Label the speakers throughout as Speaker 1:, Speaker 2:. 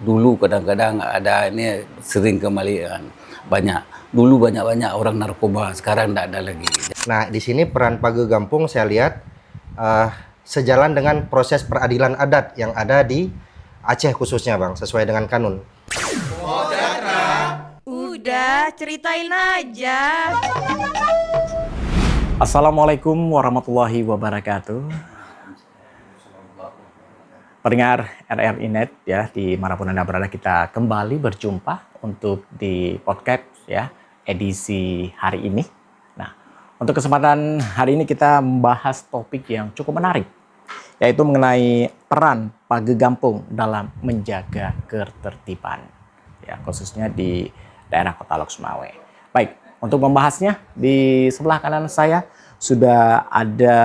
Speaker 1: Dulu kadang-kadang ada ini sering kembalian banyak. Dulu banyak-banyak orang narkoba, sekarang tidak ada lagi.
Speaker 2: Nah, di sini peran Page Gampung saya lihat sejalan dengan proses peradilan adat yang ada di Aceh khususnya, Bang, sesuai dengan kanun.
Speaker 3: Udah, ceritain aja.
Speaker 4: Assalamualaikum warahmatullahi wabarakatuh. Pendengar RRI.net ya, dimanapun Anda berada, kita kembali berjumpa untuk di podcast ya, edisi hari ini. Nah, untuk kesempatan hari ini kita membahas topik yang cukup menarik, yaitu mengenai peran Page Gampung dalam menjaga ketertiban, ya, khususnya di daerah Kota Lok Sumawe. Baik, untuk membahasnya di sebelah kanan saya sudah ada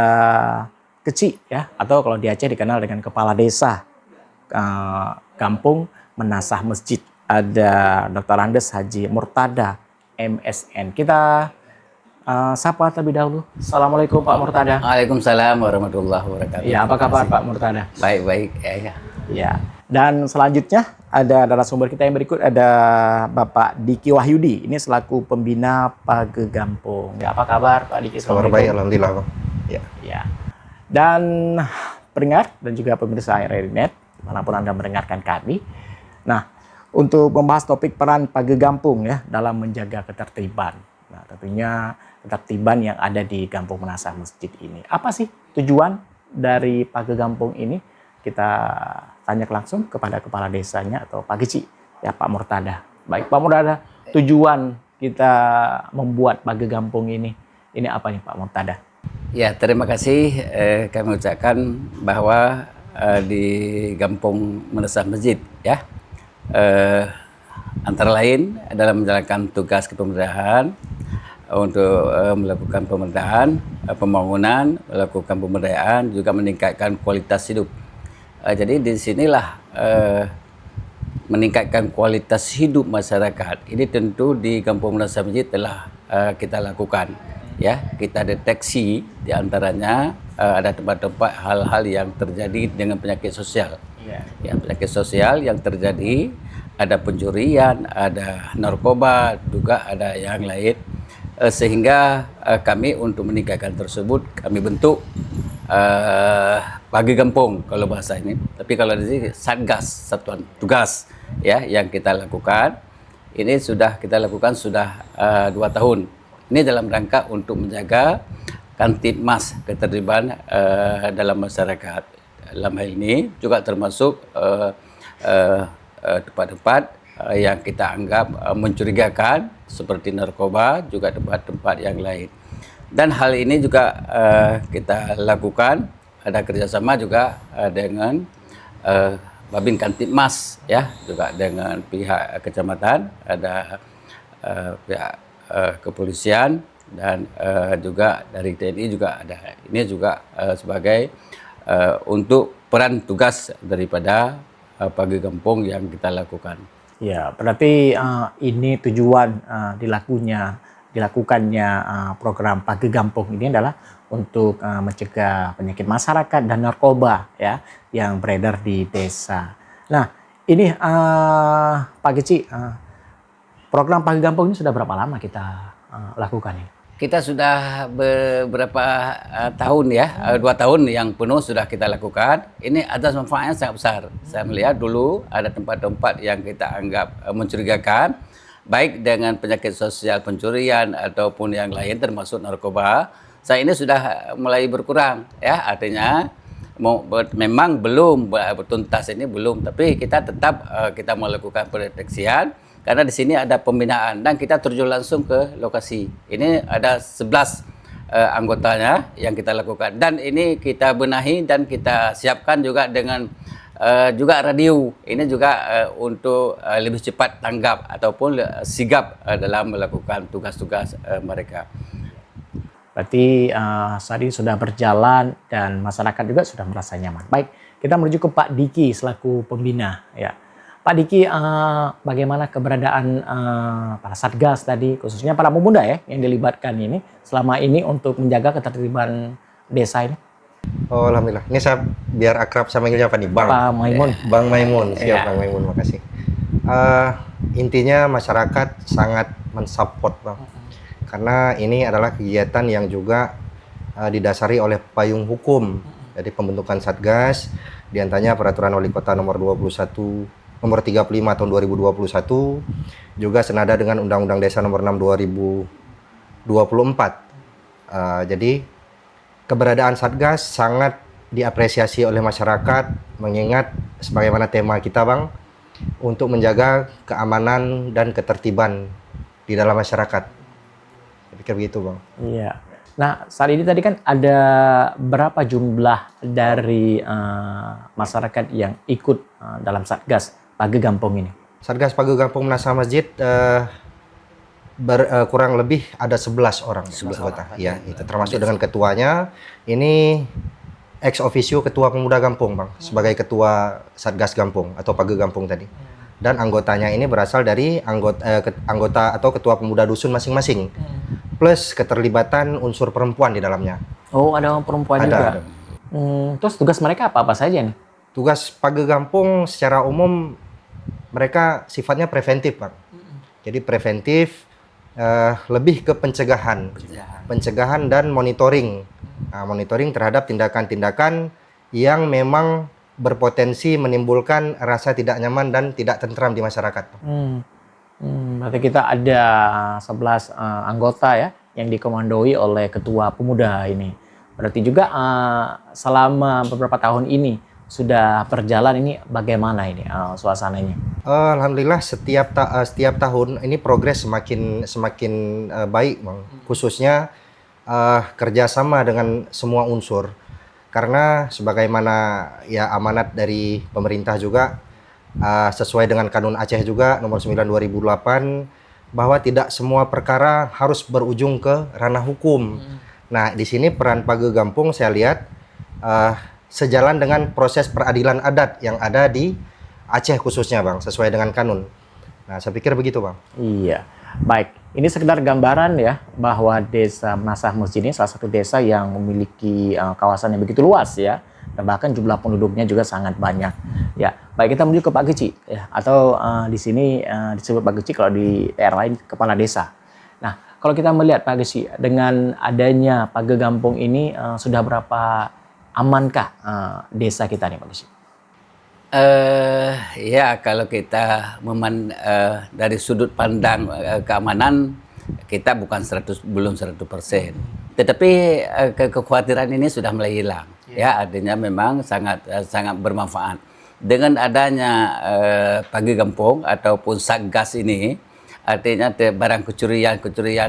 Speaker 4: Keci ya, atau kalau di Aceh dikenal dengan Kepala Desa Gampung Menasah Masjid. Ada Dr. Andes Haji Murtada MSN. Kita sapa terlebih dahulu. Assalamualaikum Pak Murtada.
Speaker 1: Waalaikumsalam warahmatullahi wabarakatuh.
Speaker 4: Ya, apa kabar Pak Murtada?
Speaker 1: Baik-baik ya.
Speaker 4: Ya. Dan selanjutnya ada narasumber kita yang berikut, ada Bapak Diki Wahyudi. Ini selaku pembina Page Gampung. Ya, apa kabar Pak Diki?
Speaker 2: Kabar baik, alhamdulillah, Bang.
Speaker 4: Ya. Dan pendengar dan juga pemirsa RRI.net, dimanapun Anda mendengarkan kami. Nah, untuk membahas topik peran Page Gampung ya dalam menjaga ketertiban. Nah, tentunya ketertiban yang ada di Gampung Menasah Masjid ini. Apa sih tujuan dari Page Gampung ini? Kita tanya langsung kepada kepala desanya atau Pak Keci, ya Pak Murtada. Baik Pak Murtada, tujuan kita membuat Page Gampung ini apa nih Pak Murtada?
Speaker 1: Ya, terima kasih. Kami ucapkan bahwa di Gampung Menasah Masjid ya, antara lain dalam menjalankan tugas kepemudaan untuk melakukan pemerintahan, pembangunan, melakukan pemberdayaan, juga meningkatkan kualitas hidup. Jadi di sinilah meningkatkan kualitas hidup masyarakat. Ini tentu di Gampung Menasah Masjid telah kita lakukan. Ya, kita deteksi di antaranya ada tempat-tempat hal-hal yang terjadi dengan penyakit sosial. Ya, penyakit sosial yang terjadi, ada pencurian, ada narkoba, juga ada yang lain. Sehingga kami untuk meningkatkan tersebut kami bentuk Page Gampung kalau bahasa ini. Tapi kalau di sini Satgas, Satuan Tugas ya yang kita lakukan. Ini sudah kita lakukan sudah 2 tahun. Ini dalam rangka untuk menjaga Kamtibmas ketertiban dalam masyarakat. Dalam hal ini juga termasuk tempat-tempat yang kita anggap mencurigakan seperti narkoba, juga tempat-tempat yang lain. Dan hal ini juga kita lakukan, ada kerjasama juga dengan Babin Kamtibmas ya, juga dengan pihak kecamatan, ada pihak kepolisian dan juga dari TNI juga ada. Ini juga sebagai untuk peran tugas daripada Page Gampung yang kita lakukan.
Speaker 4: Ya, berarti ini tujuan dilakukannya program Page Gampung ini adalah untuk mencegah penyakit masyarakat dan narkoba ya yang beredar di desa. Nah, ini Pak Keci, program Page Gampung ini sudah berapa lama kita lakukan ini?
Speaker 1: Kita sudah beberapa tahun ya, 2 tahun yang penuh sudah kita lakukan. Ini atas manfaatnya sangat besar. Saya melihat dulu ada tempat-tempat yang kita anggap mencurigakan, baik dengan penyakit sosial, pencurian ataupun yang lain termasuk narkoba. Saya ini sudah mulai berkurang ya, artinya memang belum bertuntas ini belum, tapi kita tetap kita melakukan pendeteksian. Karena di sini ada pembinaan dan kita terjun langsung ke lokasi. Ini ada 11 anggotanya yang kita lakukan. Dan ini kita benahi dan kita siapkan juga dengan juga radio. Ini juga untuk lebih cepat tanggap ataupun sigap dalam melakukan tugas-tugas mereka.
Speaker 4: Berarti saat ini sudah berjalan dan masyarakat juga sudah merasa nyaman. Baik, kita menuju ke Pak Diki selaku pembina ya. Pak Diki, bagaimana keberadaan para satgas tadi, khususnya para pemuda ya yang dilibatkan ini selama ini untuk menjaga ketertiban desa ini?
Speaker 2: Oh, alhamdulillah. Ini saya biar akrab sama manggilnya apa nih? Bang.
Speaker 4: Pak Maimun.
Speaker 2: Bang Maimun. Siap,
Speaker 4: Iya.
Speaker 2: Bang Maimun. Makasih. Intinya masyarakat sangat mensupport, Bang. Karena ini adalah kegiatan yang juga didasari oleh payung hukum. Jadi pembentukan Satgas, diantaranya Peraturan Wali Kota nomor 35 tahun 2021, juga senada dengan Undang-Undang Desa nomor 6 2024. Jadi keberadaan Satgas sangat diapresiasi oleh masyarakat, mengingat sebagaimana tema kita, Bang, untuk menjaga keamanan dan ketertiban di dalam masyarakat. Saya pikir begitu, Bang.
Speaker 4: Iya. Nah, saat ini tadi kan ada berapa jumlah dari masyarakat yang ikut dalam Satgas Page Gampong ini?
Speaker 2: Satgas Page Gampong Menasah Masjid kurang lebih ada 11 orang anggota. Ya, itu termasuk dengan ketuanya. Ini ex officio ketua pemuda Gampong, Bang, sebagai ketua Satgas Gampong atau Page Gampong tadi. Dan anggotanya ini berasal dari anggota atau ketua pemuda dusun masing-masing. Plus keterlibatan unsur perempuan di dalamnya.
Speaker 4: Oh, ada perempuan juga.
Speaker 2: Ada.
Speaker 4: Terus tugas mereka apa saja nih?
Speaker 2: Tugas Page Gampong secara umum mereka sifatnya preventif, Bang. Jadi preventif, lebih ke pencegahan dan monitoring. Monitoring terhadap tindakan-tindakan yang memang berpotensi menimbulkan rasa tidak nyaman dan tidak tentram di masyarakat.
Speaker 4: Berarti kita ada 11 anggota ya yang dikomandoi oleh ketua pemuda ini. Berarti juga selama beberapa tahun ini sudah berjalan, ini bagaimana ini suasananya?
Speaker 2: Alhamdulillah setiap tahun ini progres semakin baik, Bang. Khususnya kerjasama dengan semua unsur. Karena sebagaimana ya amanat dari pemerintah juga, sesuai dengan Kanun Aceh juga nomor 9 2008, bahwa tidak semua perkara harus berujung ke ranah hukum. Nah, di sini peran Page Gampong saya lihat sejalan dengan proses peradilan adat yang ada di Aceh khususnya, Bang, sesuai dengan kanun. Nah, saya pikir begitu, Bang.
Speaker 4: Iya, baik. Ini sekedar gambaran ya bahwa Desa Menasah Masjid ini salah satu desa yang memiliki kawasan yang begitu luas ya, dan bahkan jumlah penduduknya juga sangat banyak. Ya, baik, kita menuju ke Pak Geci ya, atau di sini disebut Pak Geci, kalau di daerah lain kepala desa. Nah, kalau kita melihat Pak Geci dengan adanya Page Gampong ini sudah berapa amankah desa kita nih Pak Geci?
Speaker 1: Ya, kalau kita dari sudut pandang keamanan, kita belum 100%. Tetapi kekhawatiran ini sudah mulai hilang. Ya, artinya memang sangat bermanfaat. Dengan adanya Page Gampong ataupun Satgas ini, artinya barang kecurian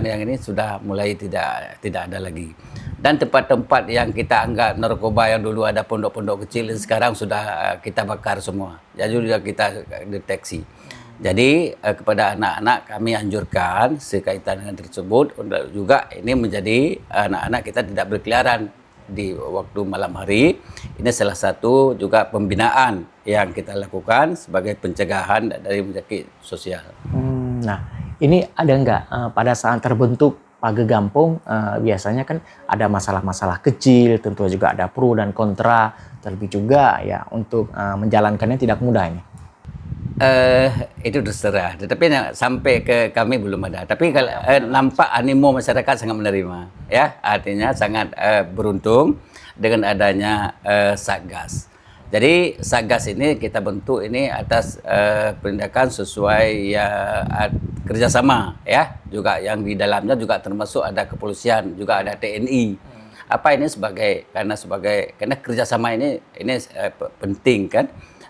Speaker 1: yang ini sudah mulai tidak ada lagi. Dan tempat-tempat yang kita anggap narkoba yang dulu ada pondok-pondok kecil, sekarang sudah kita bakar semua. Jadi sudah kita deteksi. Jadi kepada anak-anak kami anjurkan sekaitan dengan tersebut, untuk juga ini menjadi anak-anak kita tidak berkeliaran di waktu malam hari. Ini salah satu juga pembinaan yang kita lakukan sebagai pencegahan dari penyakit sosial.
Speaker 4: Nah, ini ada nggak pada saat terbentuk Page Gampong, biasanya kan ada masalah-masalah kecil, tentu juga ada pro dan kontra, terlebih juga ya untuk menjalankannya tidak mudah ini.
Speaker 1: Itu terserah, tetapi sampai ke kami belum ada. Tapi kalau nampak animo masyarakat sangat menerima, ya, artinya sangat beruntung dengan adanya Satgas. Jadi Satgas ini kita bentuk ini atas penindakan sesuai kerjasama, ya, juga yang di dalamnya juga termasuk ada kepolisian, juga ada TNI. Apa ini karena kerjasama ini penting kan.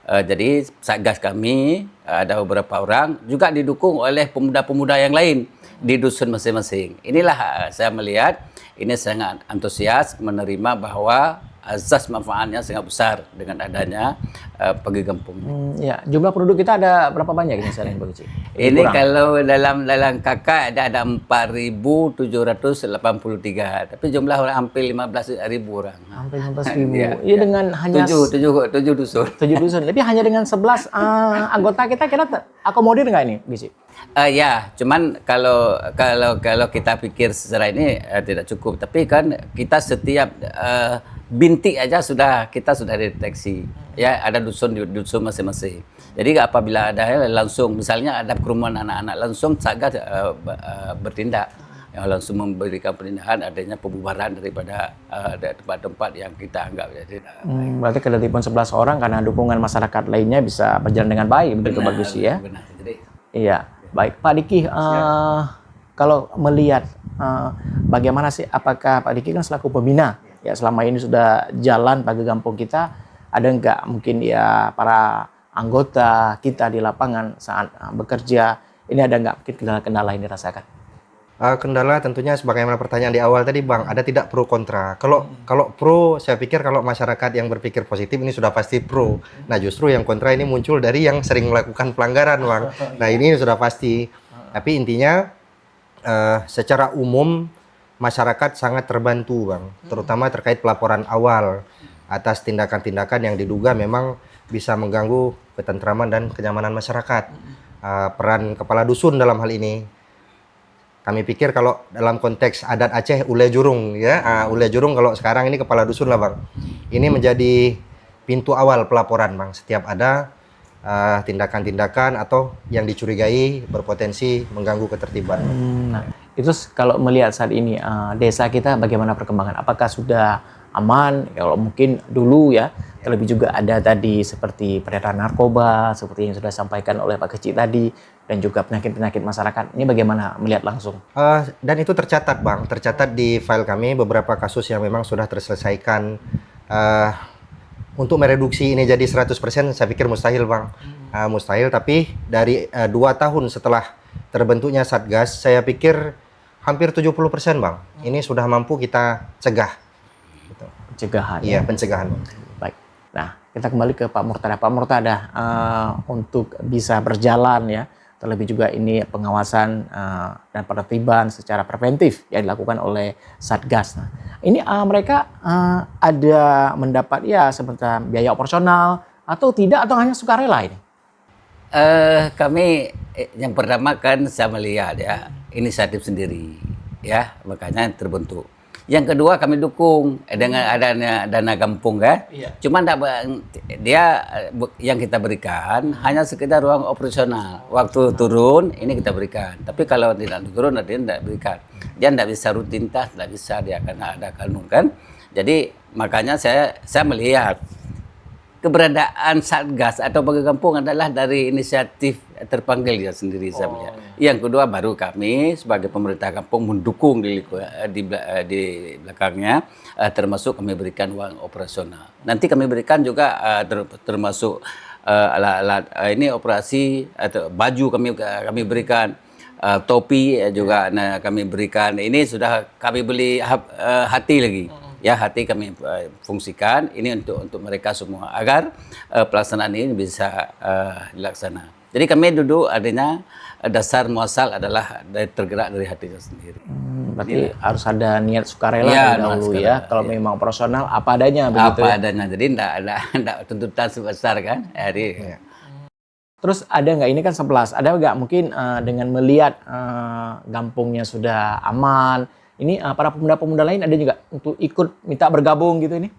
Speaker 1: Jadi Satgas kami ada beberapa orang juga didukung oleh pemuda-pemuda yang lain di dusun masing-masing. Inilah saya melihat ini sangat antusias menerima bahwa azas manfaatnya sangat besar dengan adanya Page Gampong.
Speaker 4: Ya, jumlah penduduk kita ada berapa banyak ini sekarang Pak Geci?
Speaker 1: Ini kalau dalam kakak ada 4.783, tapi jumlah orang hampir 15.000 orang.
Speaker 4: Hampir 15.000. Iya, dengan hanya
Speaker 1: 7 dusun.
Speaker 4: 7 dusun. Tapi hanya dengan 11 anggota kita akomodir nggak ini, Geci?
Speaker 1: Ya, cuman kalau kita pikir secara ini tidak cukup. Tapi kan kita setiap bintik aja kita sudah deteksi. Ya, ada dusun di dusun masing-masing. Jadi apabila ada langsung, misalnya ada kerumunan anak-anak, langsung Satgas bertindak. Yang langsung memberikan penindakan adanya pembubaran daripada tempat-tempat yang kita anggap
Speaker 4: Berarti ketertiban 11 orang karena dukungan masyarakat lainnya bisa berjalan dengan baik, begitu bagus ya.
Speaker 1: Benar. Jadi,
Speaker 4: iya, baik Pak Diki. Kalau melihat bagaimana sih, apakah Pak Diki kan selaku pembina ya selama ini sudah jalan bagi kampung kita, ada nggak mungkin ya para anggota kita di lapangan saat bekerja ini ada nggak mungkin kendala-kendala yang dirasakan?
Speaker 2: Kendala tentunya sebagaimana pertanyaan di awal tadi Bang, ada tidak pro kontra. Kalau pro, saya pikir kalau masyarakat yang berpikir positif ini sudah pasti pro. Nah justru yang kontra ini muncul dari yang sering melakukan pelanggaran Bang. Nah ini sudah pasti. Tapi intinya secara umum masyarakat sangat terbantu Bang, terutama terkait pelaporan awal atas tindakan-tindakan yang diduga memang bisa mengganggu ketentraman dan kenyamanan masyarakat. Peran kepala dusun dalam hal ini. Kami pikir kalau dalam konteks adat Aceh Ule Jurung ya, Ule Jurung kalau sekarang ini kepala dusun lah Bang. Ini menjadi pintu awal pelaporan Bang. Setiap ada tindakan-tindakan atau yang dicurigai berpotensi mengganggu ketertiban.
Speaker 4: Nah, itu kalau melihat saat ini desa kita bagaimana perkembangan? Apakah sudah aman? Kalau mungkin dulu ya, terlebih juga ada tadi seperti peredaran narkoba, seperti yang sudah disampaikan oleh Pak Kecik tadi, dan juga penyakit-penyakit masyarakat. Ini bagaimana melihat langsung?
Speaker 2: Dan itu tercatat Bang, tercatat di file kami beberapa kasus yang memang sudah terselesaikan. Untuk mereduksi ini jadi 100% saya pikir mustahil Bang. Mustahil, tapi dari 2 tahun setelah terbentuknya Satgas, saya pikir hampir 70% Bang. Ini sudah mampu kita cegah. Gitu.
Speaker 4: Pencegahan.
Speaker 2: Iya, pencegahan.
Speaker 4: Baik. Nah, kita kembali ke Pak Murtada. Pak Murtada, untuk bisa berjalan ya, terlebih juga ini pengawasan dan penertiban secara preventif yang dilakukan oleh Satgas. Nah, ini mereka ada mendapat ya seperti biaya operasional atau tidak, atau hanya sukarela ini?
Speaker 1: kami yang pertama kan saya melihat ya inisiatif sendiri ya, makanya terbentuk. Yang kedua kami dukung dengan adanya dana kampung kan.
Speaker 4: Iya.
Speaker 1: Cuman dia yang kita berikan hanya sekedar ruang operasional. Waktu turun ini kita berikan. Tapi kalau tidak turun dia tidak berikan. Dia tidak bisa rutinitas, tidak bisa dia karena ada kanun kan. Jadi makanya saya melihat keberadaan Satgas atau Bagi Kampung adalah dari inisiatif terpanggil dia sendiri saya melihat. Yang kedua baru kami sebagai pemerintah kampung mendukung di belakangnya, termasuk kami berikan uang operasional. Nanti kami berikan juga termasuk alat-alat ini operasi atau baju kami berikan, topi juga kami berikan. Ini sudah kami beli hati lagi. Ya, hati kami fungsikan ini untuk mereka semua agar pelaksanaan ini bisa dilaksanakan. Jadi kami duduk adanya dasar muasal adalah tergerak dari hatinya sendiri.
Speaker 4: Berarti harus ada niat sukarela
Speaker 1: Ya,
Speaker 4: dahulu
Speaker 1: sukarela,
Speaker 4: ya. Kalau memang personal apa adanya begitu.
Speaker 1: Apa
Speaker 4: Ya?
Speaker 1: adanya. Jadi tidak tuntutan sebesar kan. Jadi
Speaker 4: Terus ada nggak, ini kan 11, ada nggak mungkin dengan melihat kampungnya sudah aman, ini para pemuda-pemuda lain ada juga untuk ikut minta bergabung gitu ini?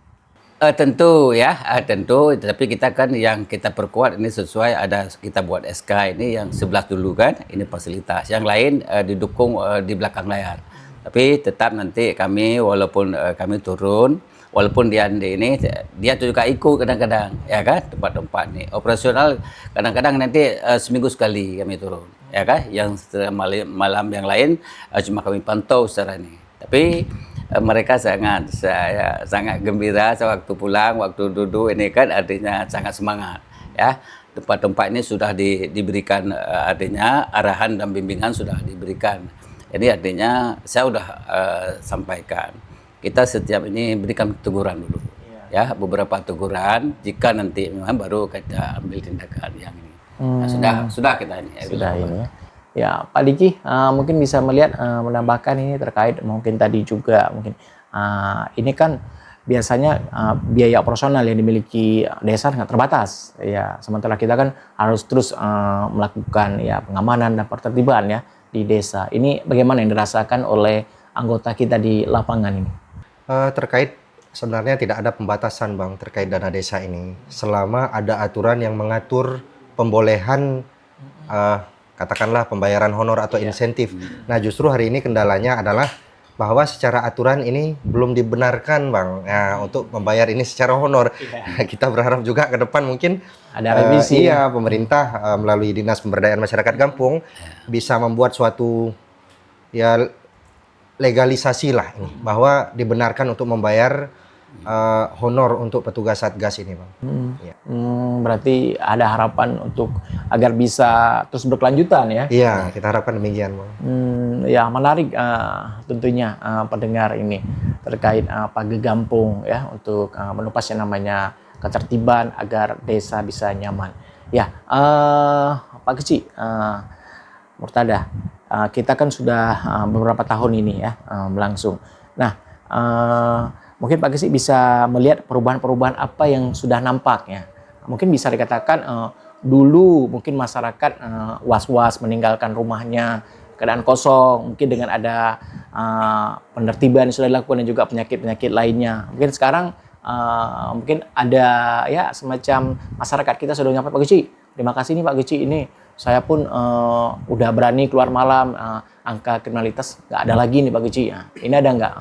Speaker 1: tentu ya, tentu. Tapi kita kan yang kita perkuat ini sesuai ada kita buat SK ini yang 11 dulu kan, ini fasilitas. Yang lain didukung di belakang layar. Tapi tetap nanti kami walaupun kami turun, walaupun dia juga ikut kadang-kadang ya kan tempat-tempat ini operasional kadang-kadang nanti seminggu sekali kami turun ya kan, yang malam yang lain cuma kami pantau secara ini. Tapi mereka sangat gembira sewaktu pulang, waktu duduk ini kan artinya sangat semangat ya. Tempat-tempat ini sudah diberikan artinya arahan dan bimbingan sudah diberikan. Jadi artinya saya sudah sampaikan kita setiap ini berikan teguran dulu ya, beberapa teguran, jika nanti memang baru kita ambil tindakan yang ini. Nah, sudah kita ini
Speaker 4: Sudah ini ya. Ya, Pak Diki mungkin bisa melihat menambahkan ini terkait mungkin tadi juga mungkin ini kan biasanya biaya operasional yang dimiliki desa sangat terbatas. Ya, sementara kita kan harus terus melakukan ya pengamanan dan penertiban ya di desa. Ini bagaimana yang dirasakan oleh anggota kita di lapangan ini?
Speaker 2: Terkait sebenarnya tidak ada pembatasan Bang terkait dana desa ini. Selama ada aturan yang mengatur pembolehan katakanlah pembayaran honor atau insentif. Nah, justru hari ini kendalanya adalah bahwa secara aturan ini belum dibenarkan Bang untuk membayar ini secara honor. Kita berharap juga ke depan mungkin
Speaker 4: ada revisi.
Speaker 2: Pemerintah melalui Dinas Pemberdayaan Masyarakat Kampung bisa membuat suatu ya legalisasi lah ini bahwa dibenarkan untuk membayar honor untuk petugas Satgas ini Bang.
Speaker 4: Berarti ada harapan untuk agar bisa terus berkelanjutan ya?
Speaker 2: Iya, kita harapkan demikian Bang.
Speaker 4: Ya menarik tentunya pendengar ini terkait Pagi Gampung ya untuk menupas yang namanya ketertiban agar desa bisa nyaman. Ya, Pak Keci, Murtada, kita kan sudah beberapa tahun ini ya berlangsung. Nah, mungkin Pak Keci bisa melihat perubahan-perubahan apa yang sudah nampak ya. Mungkin bisa dikatakan dulu mungkin masyarakat was-was meninggalkan rumahnya, keadaan kosong, mungkin dengan ada penertiban yang sudah dilakukan dan juga penyakit-penyakit lainnya. Mungkin sekarang mungkin ada ya semacam masyarakat kita sudah nyampe Pak Keci. Terima kasih nih Pak Keci, ini saya pun udah berani keluar malam, angka kriminalitas nggak ada lagi nih Pak Keci. Ini ada nggak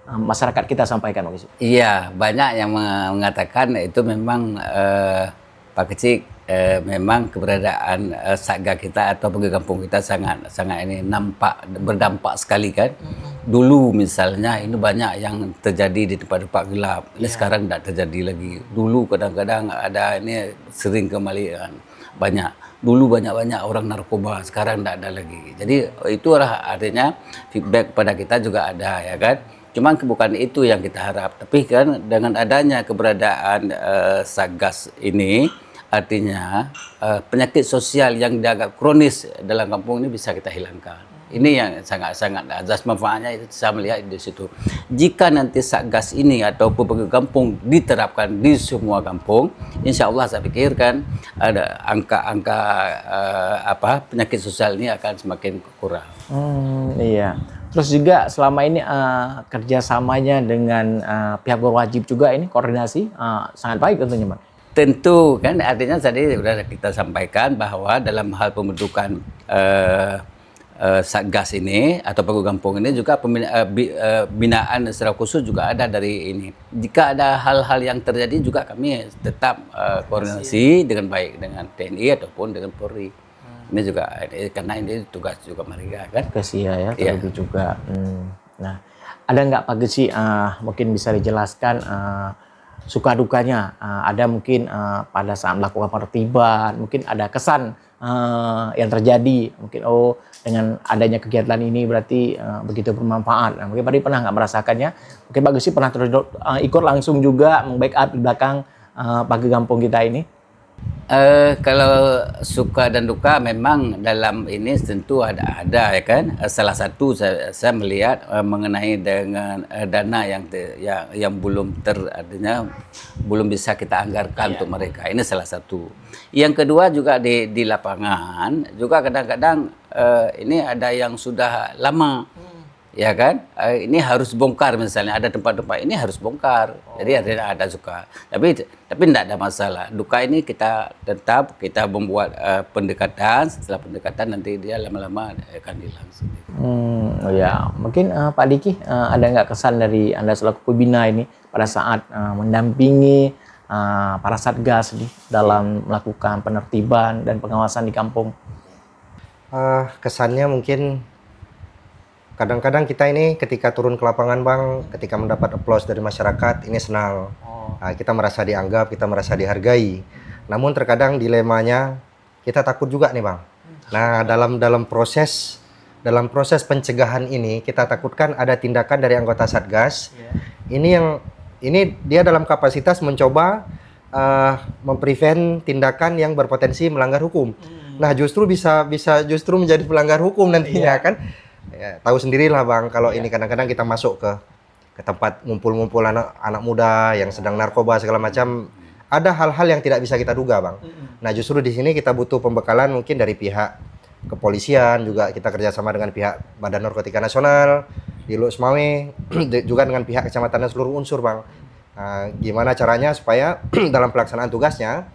Speaker 4: masyarakat kita sampaikan Pak Keci?
Speaker 1: Iya, banyak yang mengatakan itu memang Pak Keci memang keberadaan Satgas kita atau Pagi Kampung kita sangat ini berdampak sekali kan. Dulu misalnya ini banyak yang terjadi di tempat-tempat gelap. Ini sekarang tidak terjadi lagi. Dulu kadang-kadang ada ini sering kembali banyak. Dulu banyak-banyak orang narkoba, sekarang tidak ada lagi. Jadi itu artinya feedback pada kita juga ada ya kan. Cuman bukan itu yang kita harap. Tapi kan dengan adanya keberadaan Satgas ini, artinya penyakit sosial yang dianggap kronis dalam kampung ini bisa kita hilangkan. Ini yang sangat-sangat azas manfaatnya itu saya melihat di situ. Jika nanti Satgas ini atau Pagi Kampung diterapkan di semua kampung, insya Allah saya pikirkan ada angka-angka penyakit sosial ini akan semakin kurang.
Speaker 4: Iya. Terus juga selama ini kerjasamanya dengan pihak berwajib juga ini koordinasi sangat baik tentunya, Pak.
Speaker 1: Tentu kan artinya tadi sudah kita sampaikan bahwa dalam hal pembentukan Satgas ini atau Pagi Kampung ini juga binaan secara khusus juga ada dari ini. Jika ada hal-hal yang terjadi juga kami tetap koordinasi dengan baik dengan TNI ataupun dengan Polri. Ini juga karena ini tugas juga mereka kan.
Speaker 4: Ya terlebih juga. Nah, ada nggak Pak Keci mungkin bisa dijelaskan suka dukanya? Ada mungkin pada saat melakukan penertiban, mungkin ada kesan yang terjadi. Mungkin dengan adanya kegiatan ini berarti begitu bermanfaat. Nah, mungkin Pak Keci pernah nggak merasakannya? Mungkin Pak Keci pernah ikut langsung juga membackup di belakang Pagi Kampung kita ini.
Speaker 1: Kalau suka dan duka memang dalam ini tentu ada ya kan. Salah satu saya melihat mengenai dengan dana yang belum artinya belum bisa kita anggarkan untuk mereka. Ini salah satu. Yang kedua juga di lapangan juga kadang-kadang ini ada yang sudah lama. Ya kan, ini harus bongkar misalnya, ada tempat-tempat ini harus bongkar. Jadi ada suka, tapi tidak ada masalah. Duka ini kita tetap membuat pendekatan. Setelah pendekatan nanti dia lama-lama akan hilang.
Speaker 4: Ya, mungkin Pak Diki ada nggak kesan dari Anda selaku pembina ini pada saat mendampingi para Satgas dalam melakukan penertiban dan pengawasan di kampung?
Speaker 2: Kesannya mungkin kadang-kadang kita ini ketika turun ke lapangan Bang, ketika mendapat aplaus dari masyarakat, ini senang. Kita merasa dianggap, kita merasa dihargai. Namun terkadang dilemanya kita takut juga nih Bang. Nah, dalam proses pencegahan ini kita takutkan ada tindakan dari anggota Satgas. Ini dia dalam kapasitas mencoba memprevent tindakan yang berpotensi melanggar hukum. Nah, justru bisa justru menjadi pelanggar hukum nantinya kan. Ya, tahu sendirilah Bang, kalau ini kadang-kadang kita masuk ke ke tempat ngumpul-ngumpul anak muda yang sedang narkoba segala macam. Ada hal-hal yang tidak bisa kita duga, Bang. Nah, justru di sini kita butuh pembekalan mungkin dari pihak kepolisian, juga kita kerjasama dengan pihak Badan Narkotika Nasional di Lok Semawe, juga dengan pihak kecamatan dan seluruh unsur, Bang. Gimana caranya supaya dalam pelaksanaan tugasnya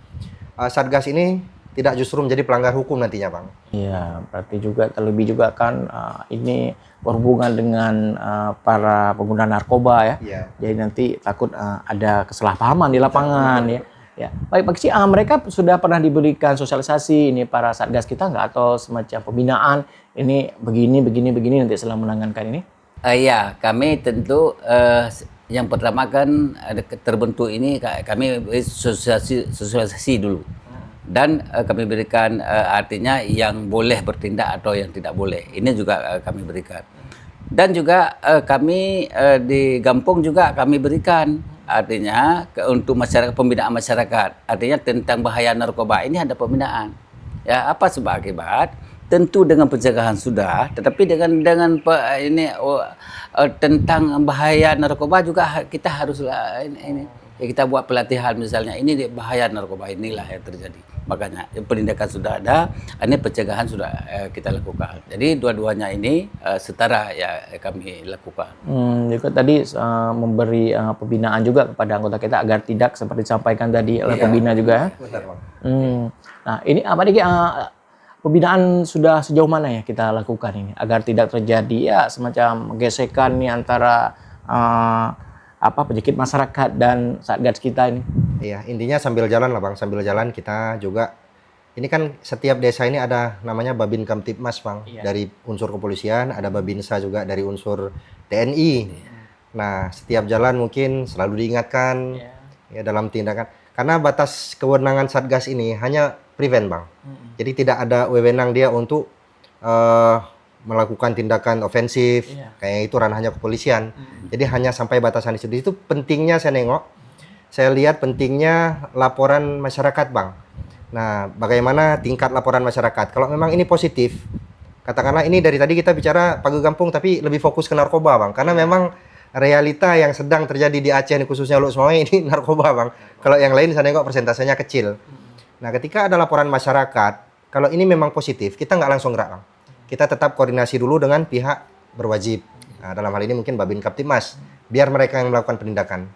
Speaker 2: Satgas ini tidak justru menjadi pelanggar hukum nantinya, Bang.
Speaker 4: Iya, berarti juga terlebih juga kan ini berhubungan dengan para pengguna narkoba ya.
Speaker 2: Iya.
Speaker 4: Jadi nanti takut ada kesalahpahaman di lapangan ya. Ya, baik Pak Kisi, mereka sudah pernah diberikan sosialisasi ini para satgas kita nggak, atau semacam pembinaan ini begini nanti setelah menangankan ini?
Speaker 1: Ya, kami tentu yang pertama kan ada terbentuk ini kami sosialisasi dulu. Dan kami berikan artinya yang boleh bertindak atau yang tidak boleh. Ini juga kami berikan. Dan juga kami di Gampung juga kami berikan artinya untuk masyarakat, pembinaan masyarakat. Artinya tentang bahaya narkoba ini ada pembinaan. Ya, apa sebab akibat? Tentu dengan pencegahan sudah, tetapi dengan ini tentang bahaya narkoba juga kita harus ini ya, kita buat pelatihan misalnya, ini bahaya narkoba inilah yang terjadi. Makanya penindakan sudah ada, ini pencegahan sudah kita lakukan. Jadi dua-duanya ini setara ya kami lakukan.
Speaker 4: Juga tadi memberi pembinaan juga kepada anggota kita agar tidak seperti disampaikan tadi oleh pembina juga ya.
Speaker 2: Benar, Bang.
Speaker 4: Nah ini apa nih pembinaan sudah sejauh mana ya kita lakukan ini agar tidak terjadi ya semacam gesekan nih antara penyakit masyarakat dan satgas kita ini?
Speaker 2: Iya, intinya sambil jalan lah, Bang. Sambil jalan kita juga, ini kan setiap desa ini ada namanya Babin Kamtibmas, Bang.
Speaker 4: Iya.
Speaker 2: Dari unsur kepolisian, ada Babinsa juga dari unsur TNI. Nah, setiap jalan mungkin selalu diingatkan ya dalam tindakan. Karena batas kewenangan Satgas ini hanya prevent, Bang. Jadi tidak ada wewenang dia untuk melakukan tindakan ofensif, kayak itu ranahnya kepolisian. Jadi hanya sampai batasan di situ. Itu pentingnya saya lihat pentingnya laporan masyarakat, Bang. Nah, bagaimana tingkat laporan masyarakat? Kalau memang ini positif, katakanlah ini dari tadi kita bicara Pagi Gampung, tapi lebih fokus ke narkoba, Bang. Karena memang realita yang sedang terjadi di Aceh, khususnya Lok Semawe ini narkoba, Bang. Kalau yang lain saya nengok persentasenya kecil. Nah, ketika ada laporan masyarakat, kalau ini memang positif, kita nggak langsung gerak, Bang. Kita tetap koordinasi dulu dengan pihak berwajib. Nah, dalam hal ini mungkin Babin Kaptibmas, biar mereka yang melakukan penindakan.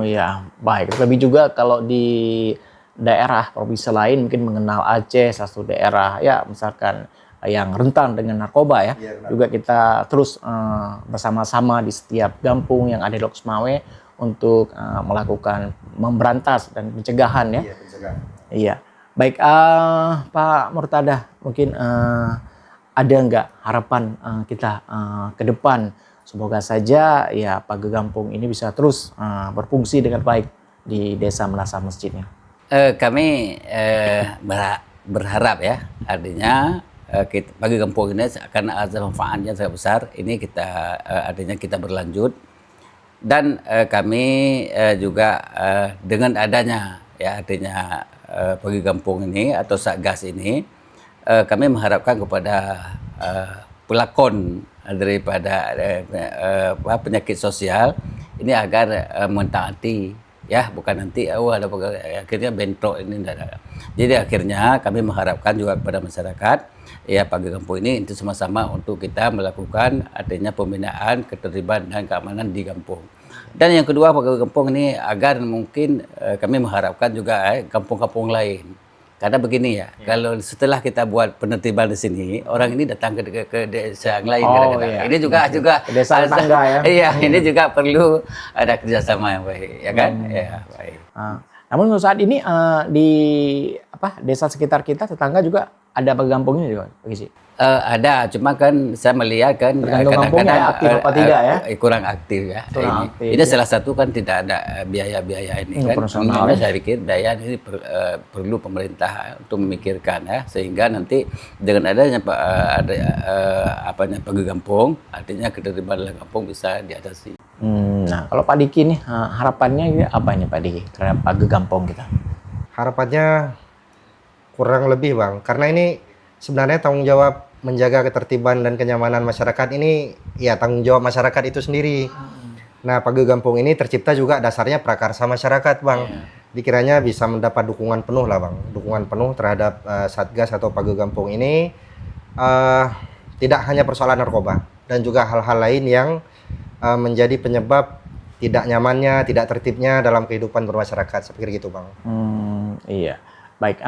Speaker 4: Ya, baik. Lebih juga kalau di daerah provinsi lain mungkin mengenal Aceh satu daerah ya misalkan yang rentan dengan narkoba ya. Juga kita terus bersama-sama di setiap gampung yang ada di Lok Semawe untuk melakukan memberantas dan pencegahan ya.
Speaker 2: Iya, pencegahan.
Speaker 4: Iya. Baik, Pak Murtada, mungkin ada nggak harapan kita ke depan? Semoga saja ya Pagi Gampung ini bisa terus berfungsi dengan baik di Desa Menasah Masjidnya.
Speaker 1: Kami berharap ya, artinya Pagi Gampung ini akan ada manfaatnya sangat besar. Ini kita artinya kita berlanjut, dan kami juga dengan adanya ya artinya Pagi Gampung ini atau Satgas ini, kami mengharapkan kepada pelakon daripada penyakit sosial ini agar mentaati ya, bukan nanti ada akhirnya bentrok ini. Jadi akhirnya kami mengharapkan juga kepada masyarakat ya Pagi Gampung ini untuk sama-sama untuk kita melakukan artinya pembinaan ketertiban dan keamanan di kampung. Dan yang kedua Pagi Gampung ini agar mungkin kami mengharapkan juga kampung-kampung lain. Karena begini ya, kalau setelah kita buat penertiban di sini, orang ini datang ke desa yang lain.
Speaker 4: Iya.
Speaker 1: Ini juga
Speaker 4: desa tetangga ya.
Speaker 1: Iya, ini juga perlu ada kerjasama yang baik, ya kan? Ya, baik.
Speaker 4: Namun untuk saat ini di desa sekitar kita tetangga juga ada Pagi Gampungnya juga, Pak Kisi?
Speaker 1: Ada, cuma kan saya melihat kan
Speaker 4: kadang-kadang aktif apa tidak ya?
Speaker 1: Kurang aktif ya. Ini salah satu kan tidak ada biaya-biaya ini kan. Sebenarnya saya pikir biaya ini perlu pemerintah untuk memikirkan ya, sehingga nanti dengan adanya Pagi Gampung, artinya ketertiban dalam kampung bisa diatasi.
Speaker 4: Nah, kalau Pak Diki nih harapannya apa ini Pak Diki terhadap Pagi Gampung kita?
Speaker 2: Harapannya kurang lebih, Bang, karena ini sebenarnya tanggung jawab menjaga ketertiban dan kenyamanan masyarakat ini ya tanggung jawab masyarakat itu sendiri. Nah, Pagekampung ini tercipta juga dasarnya prakarsa masyarakat, Bang. Dikiranya bisa mendapat dukungan penuh lah, Bang. Dukungan penuh terhadap Satgas atau Pagekampung ini tidak hanya persoalan narkoba dan juga hal-hal lain yang menjadi penyebab tidak nyamannya, tidak tertibnya dalam kehidupan bermasyarakat. Saya pikir gitu, Bang.
Speaker 4: Iya. Baik,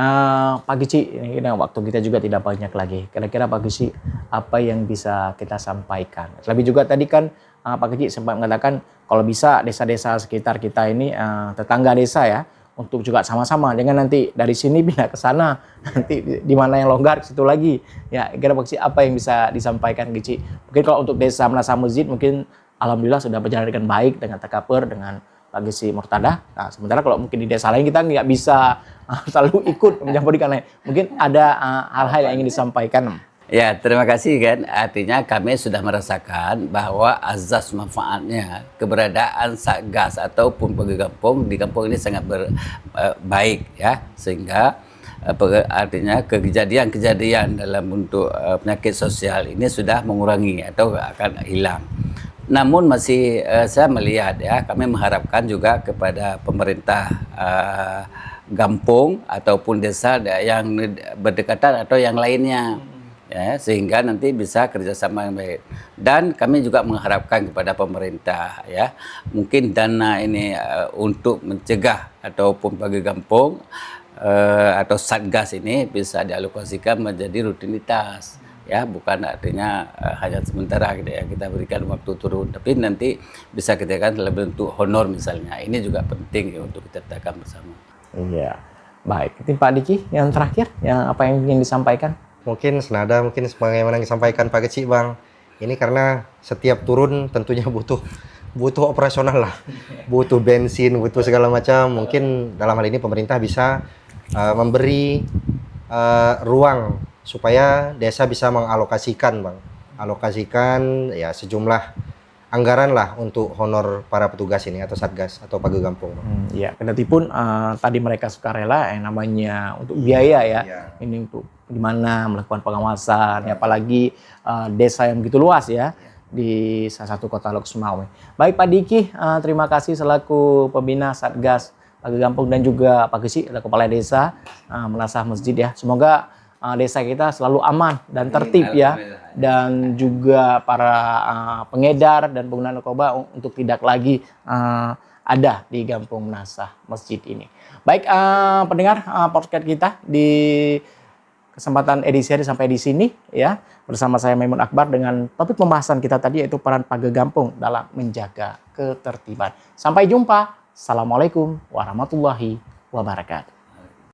Speaker 4: Pak Gici, ini waktu kita juga tidak banyak lagi. Kira-kira Pak Gici, apa yang bisa kita sampaikan? Lebih juga tadi kan Pak Gici sempat mengatakan kalau bisa desa-desa sekitar kita ini, tetangga desa ya, untuk juga sama-sama. Jangan nanti dari sini pindah ke sana, nanti di mana yang longgar ke situ lagi. Ya, kira Pak Gici apa yang bisa disampaikan Gici? Mungkin kalau untuk desa Menasah Masjid mungkin alhamdulillah sudah berjalan dengan baik dengan Takaper, dengan Pak Gici Murtada. Nah, sementara kalau mungkin di desa lain kita nggak bisa selalu ikut mencampur ikan lain. Mungkin ada hal-hal yang ingin disampaikan.
Speaker 1: Ya, terima kasih kan. Artinya kami sudah merasakan bahwa azas manfaatnya keberadaan Satgas ataupun Pagekampung di kampung ini sangat baik ya, sehingga artinya kejadian-kejadian dalam bentuk penyakit sosial ini sudah mengurangi atau akan hilang. Namun masih saya melihat ya, kami mengharapkan juga kepada pemerintah kampung ataupun desa yang berdekatan atau yang lainnya, ya, sehingga nanti bisa kerjasama yang baik. Dan kami juga mengharapkan kepada pemerintah ya, mungkin dana ini untuk mencegah ataupun Pagekampung atau Satgas ini bisa dialokasikan menjadi rutinitas. Ya, bukan artinya hanya sementara gitu ya, kita berikan waktu turun, tapi nanti bisa kita kan dalam bentuk honor misalnya. Ini juga penting ya, untuk kita tekan bersama.
Speaker 4: Iya, baik. Itu Pak Diki yang terakhir, yang apa yang ingin disampaikan?
Speaker 2: Mungkin senada, mungkin sebagaimana yang disampaikan Pak Gici, Bang. Ini karena setiap turun tentunya butuh operasional lah, butuh bensin, butuh segala macam. Mungkin dalam hal ini pemerintah bisa memberi ruang supaya desa bisa mengalokasikan, Bang. Alokasikan ya sejumlah anggaran lah untuk honor para petugas ini atau Satgas atau Pagekampung.
Speaker 4: Ya, kendatipun tadi mereka sukarela yang namanya untuk biaya ya. Ini untuk gimana melakukan pengawasan, ya, apalagi desa yang begitu luas ya di salah satu kota Lok Sumawe. Baik Pak Diki, terima kasih selaku pembina Satgas Pagekampung dan juga Pak Gici, kepala desa Menasah Masjid ya. Semoga desa kita selalu aman dan tertib ya, dan juga para pengedar dan pengguna narkoba untuk tidak lagi ada di Kampung Menasah Masjid ini. Baik pendengar podcast kita di kesempatan edisi hari sampai di sini ya, bersama saya Maimun Akbar dengan topik pembahasan kita tadi yaitu peran Pagekampung dalam menjaga ketertiban. Sampai jumpa. Assalamualaikum warahmatullahi wabarakatuh.